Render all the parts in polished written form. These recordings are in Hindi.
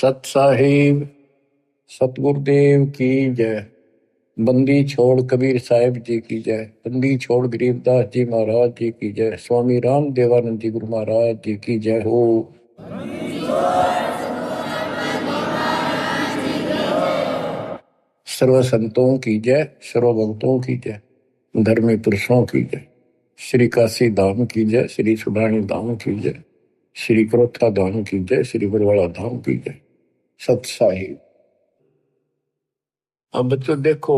सत साहिब सतगुरुदेव की जय। बंदी छोड़ कबीर साहिब जी की जय। बंदी छोड़ गरीबदास जी महाराज जी की जय। स्वामी राम देवानंद जी गुरु महाराज जी की जय हो। सर्व संतों की जय, सर्व भक्तों की जय, धर्मी पुरुषों की जय। श्री काशी धाम की जय, श्री सुडानी धाम की जय, श्री क्रोथा धाम की जय, श्री बरवाड़ा धाम की जय। सत साहिब। अब बच्चों देखो,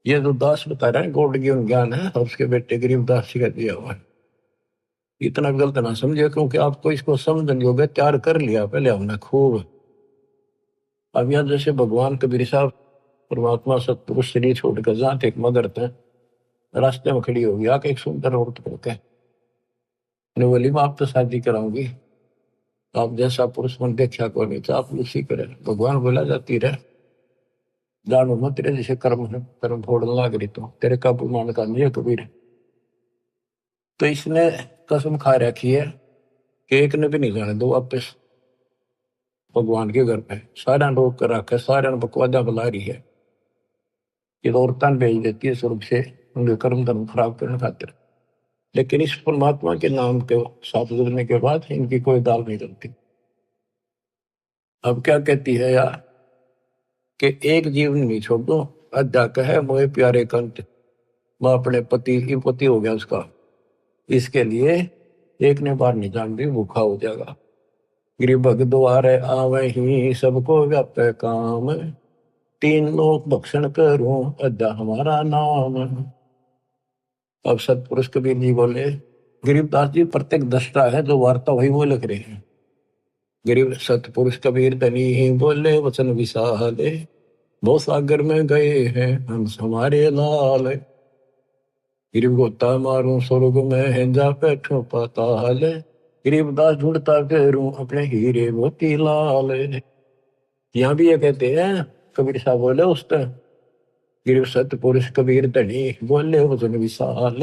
ये जो दास बता रहे हैं गौड़ ज्ञान है, उसके बेटे गरीबदास जी का दिया हुआ है। इतना गलत ना समझिए, क्योंकि आपको इसको समझने योग्य तैयार कर लिया पहले हमने खूब। अब यहाँ जैसे भगवान कबीर साहब परमात्मा सतपुरुष श्री छोड़कर जाते एक मगर थे, रास्ते में खड़ी होगी आके एक सुंदर औरत पड़के बोली मैं आप तो शादी कराऊंगी, आप जैसा पुरुष मन देखा को नहीं तो आप उसी करे। भगवान बोला जाती रहे जानो मत, तेरे जैसे कर्म है, कर्म फोड़ने लग रही तो तेरे काबू मान का नहीं है कबीर। तो इसने कसम खा रखी है कि एक ने भी नहीं जाने दो वापस भगवान के घर पे। सारा रोक कर रखा है, सारा बकवादा बुला रही है कि औरतां भेज देती है स्वरूप से उनके कर्म धर्म खराब करने खातिर। लेकिन इस परमात्मा के नाम के साथ जुड़ने के बाद इनकी कोई दाल नहीं चलती। अब क्या कहती है यार कि एक जीवन नहीं छोड़ दो, अद्या कहे मोए प्यारे कंठ, मैं अपने पति ही पति हो गया उसका, इसके लिए एक ने बार नहीं जान दी भूखा हो जाएगा। गरीब भग द्वारे आवे ही सबको व्यापे काम, तीन लोक भक्षण करूं अद्या हमारा नाम। अब सतपुरुष कबीर जी बोले, गरीबदास जी प्रत्येक दृष्टा है, जो वार्ता वही वो लिख रहे हैं। गरीब सतपुरुष कबीर धनी ही बोले वचन विशाले, भव सागर में गए हैं हंस हमारे लाल। गरीब गोता मारूं स्वर्ग में है जा बैठो पाताल, गरीबदास ढूंढता करूं अपने हीरे मोती लाल। यहाँ भी ये कहते हैं कबीर साहब बोले उस तरह, गिर सतपुरुष कबीर धनी बोले वचन विशाल,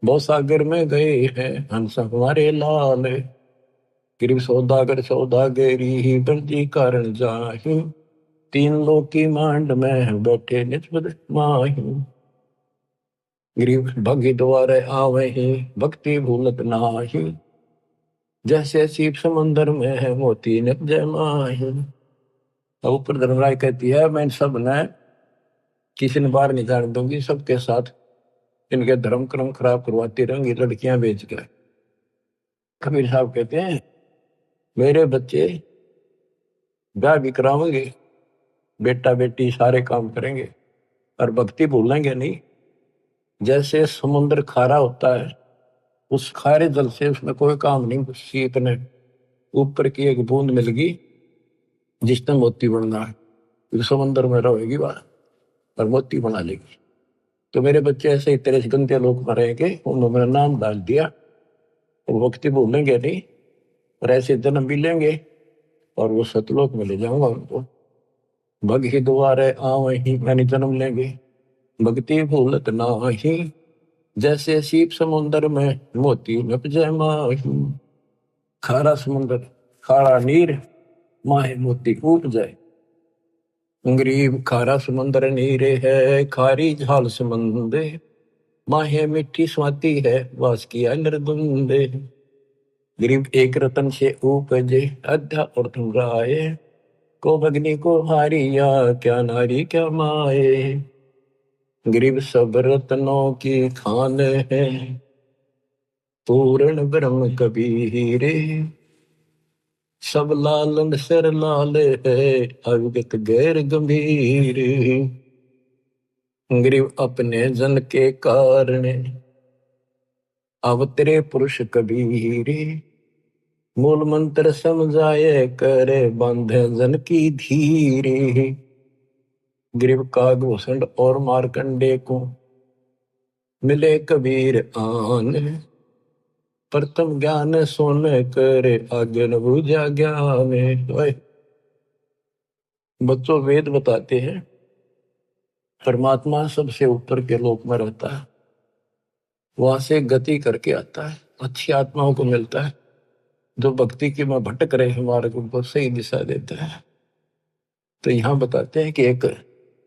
बहुत सागर में गए हैं हंस हमारे लाल। गिर सौदागर सौदागरी ही बंदी कारण जाहि, तीन लोक की मांड में बैठे निस्बत माही। गरीब भगी द्वारे आवे ही भक्ति भूलत नाही, जैसे सीप समंदर में है मोती निप जय माही। ऊपर धर्मराय कहती है मैं सब ने किसी ने बाहर नहीं जाने दूंगी, सबके साथ इनके धर्म कर्म खराब करवाती रहेंगी लड़कियां बेच कर। कबीर साहब कहते हैं मेरे बच्चे ब्याह भी करावेंगे, बेटा बेटी सारे काम करेंगे और भक्ति भूलेंगे नहीं। जैसे समुद्र खारा होता है, उस खारे जल से उसमें कोई काम नहीं, शीत ने ऊपर की एक बूंद मिल गई जिसने मोती बनना है, तो समुद्र में रहेगी वह और मोती बना लेगी। तो मेरे बच्चे ऐसे ही तेरे गंदे लोग मरेंगे, उन्होंने मेरा नाम डाल दिया, वो भक्ति भूलेंगे नहीं और ऐसे जन्म भी लेंगे और वो सतलोक में ले जाऊंगा उनको। भग ही द्वारे आवे ही मैंने जन्म लेंगे, भक्ति भूलत नाही, जैसे सीप समुद्र में मोती नप जय माही। खारा समुद्र खारा नीर माहे मोती उप जाए। गरीब खारा समुद्र नीरे है खारी झाल समंदे, माहे मिट्टी स्वाति है वास किया निर्दुंदे। गरीब एक रतन से उपजे अध्या और तुम राय, को भगनी को हारिया क्या नारी क्या माए। गरीब सब रत्नों की खान है पूर्ण ब्रह्म कबीरे, सब लालन सिर लाल है अविगत गैर गंभीर। गरीब अपने जन के कारण अवतरे पुरुष कबीरे, मूल मंत्र समझाए करे बांधे जन की धीरे। गरीब कागभूषण और मारकंडे को मिले कबीर आन, प्रथम ज्ञान सुन करे आगे न बुझा ज्ञान। बच्चों वेद बताते हैं परमात्मा सबसे ऊपर के लोक में रहता है, वहां से गति करके आता है, अच्छी आत्माओं को मिलता है, जो भक्ति की में भटक रहे हैं मार्ग उनको सही दिशा देता है। तो यहाँ बताते हैं कि एक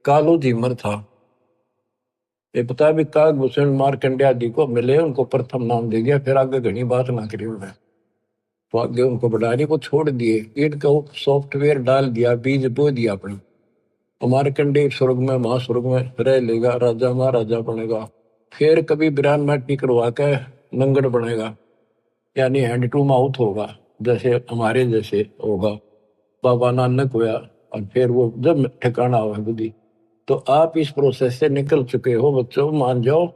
कालो जीमर था। ये बता भी कागभूषण मार्कंडे आदि को मिले, उनको प्रथम नाम दे दिया, फिर आगे घनी बात ना करी उन्हें। तो आगे उनको बढ़ाने को छोड़ दिए, ईट का सॉफ्टवेयर डाल दिया, बीज बो दिया अपनी। मार्कंडे स्वर्ग में महास्वर्ग में रह लेगा, राजा महाराजा बनेगा। फिर कभी बिरान माटी करवा के नंगड़ बनेगा, यानी हैंड टू माउथ होगा, जैसे हमारे जैसे होगा। बाबा नानक हुआ, और फिर वो जब ठिकाना हुआ बुद्धि। तो आप इस प्रोसेस से निकल चुके हो बच्चों, मान जाओ।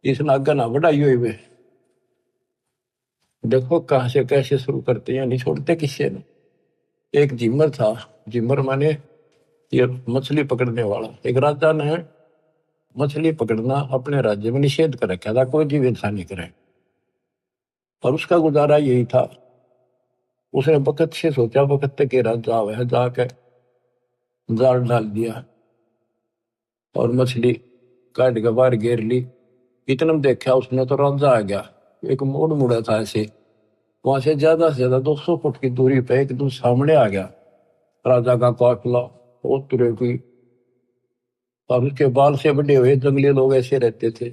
इस नागा ना बढ़ाई हुई। देखो कहाँ से कैसे शुरू करते हैं, नहीं छोड़ते किसी ने। एक जिमर था, जिमर माने ये मछली पकड़ने वाला। एक राजा ने मछली पकड़ना अपने राज्य में निषेध कर रखा था, कोई जीव हिंसा नहीं करे, और उसका गुजारा यही था। उसने वक्त से सोचा, वक्त तक के राजा वह जाके जाल डाल दिया और मछली काट के बाहर घेर ली। इतना देखा उसने तो राजा आ गया। एक मोड़ मुड़ा था ऐसे, वहां से ज्यादा 200 फुट की दूरी पे एकदम सामने आ गया राजा का काफिला। वो तुरे की, और उसके बाल से बड़े हुए जंगली लोग ऐसे रहते थे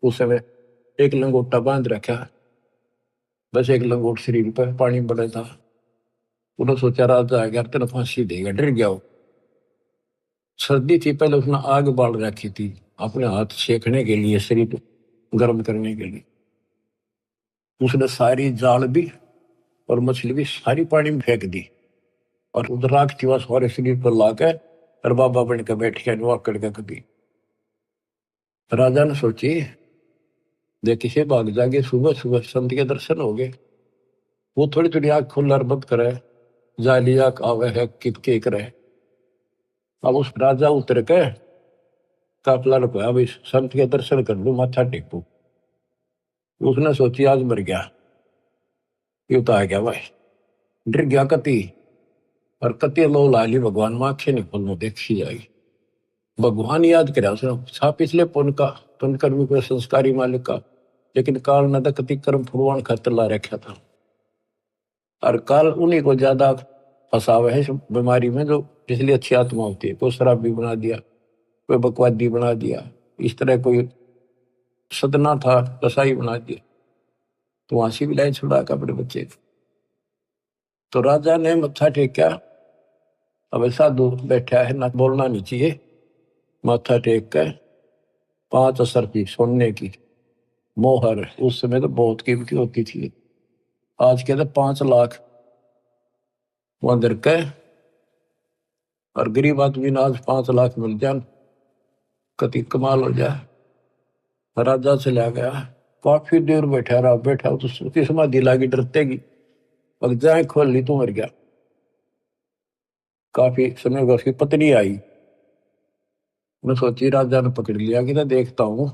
उस समय। एक लंगोटा बांध रखा, बस एक लंगोट शरीर पर, पानी बड़ा था। उन्होंने सोचा राजा आ गया तेना फांसी देगा, डर गया वो। सर्दी थी, पहले उसने आग बाल रखी थी अपने हाथ सेकने के लिए, शरीर गर्म करने के लिए। उसने सारी जाल भी और मछली भी सारी पानी में फेंक दी, और उधर राख थी वह सारे शरीर पर लाके, और बाबा बन के बैठ गया नुआ करके कभी। राजा ने सोची देखी से भाग जागे, सुबह सुबह संत के दर्शन हो गए। वो थोड़ी थोड़ी आंख खुल बंद करे, जाली आंख आवे है कितके करे। अब उस राजा उतर के काफला रुपया, भाई संत के दर्शन कर लू, माथा टेकू। उसने सोची आज मर गया, ये तो आ गया भाई, डर गया कति। और कति लो लाली भगवान में आंखें नहीं खोलना, देखी जाएगी। भगवान याद करे उसने, छा पिछले पुण्य का, पुण्य कर्मी को संस्कारी मालिक का, लेकिन काल न कति कर्म फुड़वान खातर ला रखा था। और काल उन्हीं को ज्यादा फंसावे है इस बीमारी में, जो पिछली अच्छी आत्मा होती है। कोई शराबी बना दिया, कोई बकवादी बना दिया, इस तरह कोई सदना था कसाई बना दिया, तो वहां से भी लाई छुड़ा के अपने बच्चे को। तो राजा ने मत्था टेका। अब साधु बैठा है ना, बोलना नहीं चाहिए। माथा टेक कर 5 असर की सोने की मोहर, उस समय तो बहुत कीमती होती थी, आज के तो 5 लाख वहां दर के। और गरीब आदमी ने आज 5 लाख मिल जाए, कति कमाल हो जाए। राजा चला गया, काफी देर बैठा रहा, बैठा तो उसकी समाधि लागी डरतेगी। अब जाए खोल ली तो मर गया। काफी समय बाद उसकी पत्नी आई। मैं सोची राजा ने पकड़ लिया कि ना देखता हूँ,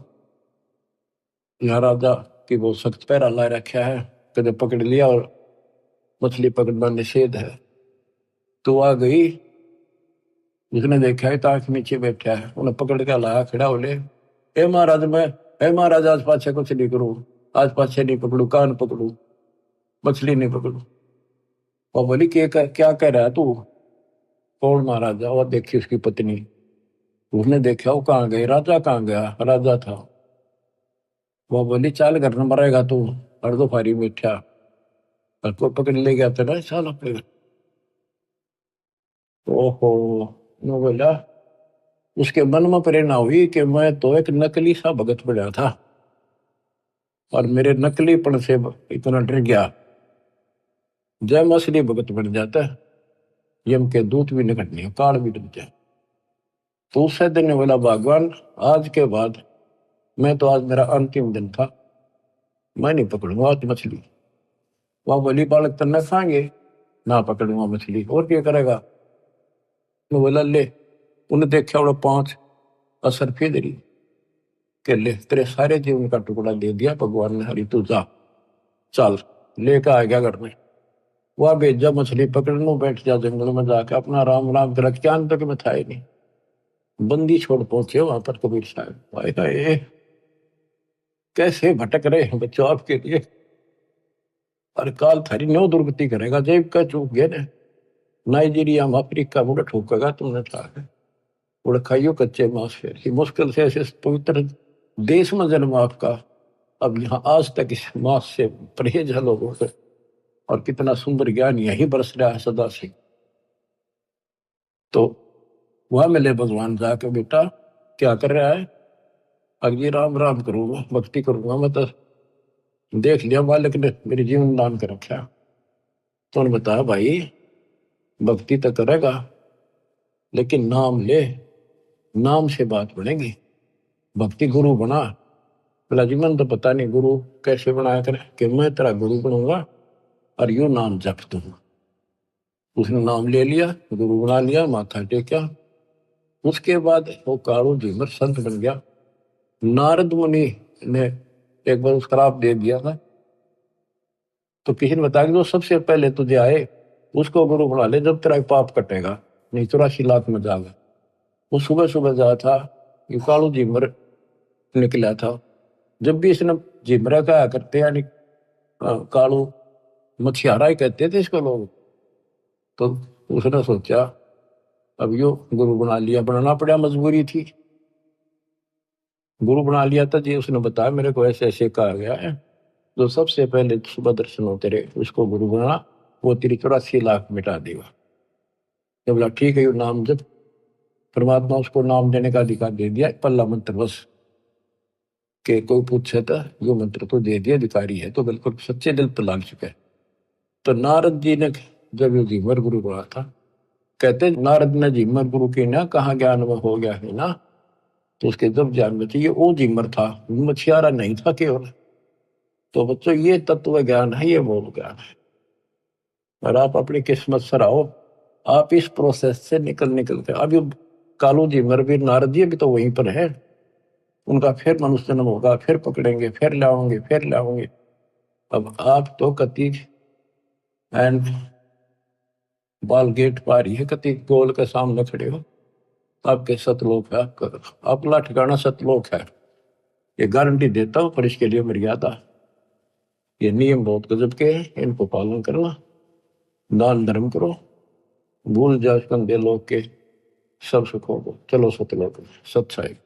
यहाँ राजा की बहुत सख्त पैरा ला रखा है, कदे पकड़ लिया और मछली पकड़ना निषेध है। तो आ गई, उसने देखा है ताक नीचे बैठा है, उन्हें पकड़ के लाया, खड़ा बोले ए महाराज, मैं ए महाराज आज पाछे कुछ नहीं करूं, आज पाछे नहीं पकड़ू, कान पकड़ू, मछली नहीं पकड़ू। और बोली क्या कह रहा है तू? कौन महाराजा? और देखी उसकी पत्नी। उसने देखा वो कहाँ गई, राजा कहाँ गया? राजा था। वो बोली चाल घर न मरेगा तू, अर्धो फारी बैठा, और को पकड़ ले गया तेरा साल अपने। ओहो, नो बोला। उसके मन में प्रेरणा हुई कि मैं तो एक नकली सा भगत बना था, और मेरे नकलीपन से इतना डर गया। जय मैं असली भगत बन जाता, यम के दूत भी निकट नहीं, काल भी डर जाए। तो उससे दिन ने बोला भगवान आज के बाद, मैं तो आज मेरा अंतिम दिन था, मैं नहीं पकड़ूंगा आज मछली। वहां बोली बालक तन्ना खाएंगे ना, पकड़ूंगा मछली और क्या करेगा? तो बोला ले। उन्हें देखा वो 5 असर फिर के ले, तेरे सारे जीवन का टुकड़ा दे दिया भगवान ने, हरी तू जा, चल लेकर आ गया घर में। वह भेजा मछली पकड़ने, बैठ जा जंगल में जाके अपना राम राम कर, क्या तक में था ही नहीं। बंदी छोड़ पहुंचे वहां पर कबीर साहब। भाई हाय, कैसे भटक रहे हैं बच्चों आपके लिए। और काल थारी न्यो दुर्गति करेगा जैब का चूक गए ने नाइजीरिया में अफ्रीका मुड़े ठोकेगा तुमने था उड़ खाइयो कच्चे मांस फिर ही मुश्किल से ऐसे पवित्र देश में जन्म आपका अब यहाँ आज तक इस मांस से परहेज है लोगों से और कितना सुंदर ज्ञान यही बरस रहा है सदा से। तो वह मिले भगवान जाके बेटा क्या कर रहा है अगे राम राम करूंगा भक्ति करूंगा मैं तो देख लिया मालिक ने मेरे जीवन दान कर रखा। तो उन्होंने बताया भाई भक्ति तो करेगा लेकिन नाम ले नाम से बात बनेगी भक्ति गुरु बना बोला जी मन तो पता नहीं गुरु कैसे बनाया करे कि मैं तेरा गुरु बनूंगा और यू नाम जप दूंगा। उसने नाम ले लिया गुरु बना लिया माथा टेका। उसके बाद वो कालू झीमर संत बन गया। नारद मुनि ने एक बार उसका श्राप दे दिया था तो किसी ने बताया कि जो सबसे पहले तुझे आए उसको गुरु बना ले जब तेरा पाप कटेगा नहीं 84 लाख में जाएगा। वो सुबह सुबह जा था ये कालू झीमर निकला था। जब भी इसने झिमरा कहा करते यानी कालू मछियारा ही कहते थे इसको लोग। तो उसने सोचा अब यो गुरु बना लिया बनाना पड़ा मजबूरी थी गुरु बना लिया था जी। उसने बताया मेरे को ऐसे ऐसे कहा गया है जो सबसे पहले सुबह दर्शन हो तेरे उसको गुरु बना वो तेरी 84 लाख मिटा देगा। तो बोला ठीक है यो नाम जब परमात्मा उसको नाम देने का अधिकार दे दिया पल्ला मंत्र बस के कोई पूछे तो यो मंत्र तो दे दिया अधिकारी है तो बिल्कुल सच्चे दिल पर लाग चुका है। तो नारद जी ने जब ये झीमर गुरु बना था कहते नारद ने झीमर गुरु की ना कहाँ ज्ञान में हो गया है ना तो उसके जब ज्ञान में चाहिए वो झीमर था मछियारा नहीं था केवल। तो बच्चों ये तत्व ज्ञान है ये मूल ज्ञान है और आप अपनी किस्मत सराहो आप इस प्रोसेस से निकल के अभी कालू झीमर भी नारद जी भी तो वहीं पर है उनका फिर मनुष्य जन्म होगा फिर पकड़ेंगे फिर लाओगे। अब आप तो कति एंड बाल गेट पार ही है कति गोल के सामने खड़े हो आपके सतलोक है आपका अपना ठिकाना सतलोक है ये गारंटी देता हूं पर इसके लिए मर्यादा ये नियम बहुत गजब के हैं इनको पालन करना दान धर्म करो भूल जाओ कंधे लोग के सब सुखों को चलो सतलोक सच्चाई।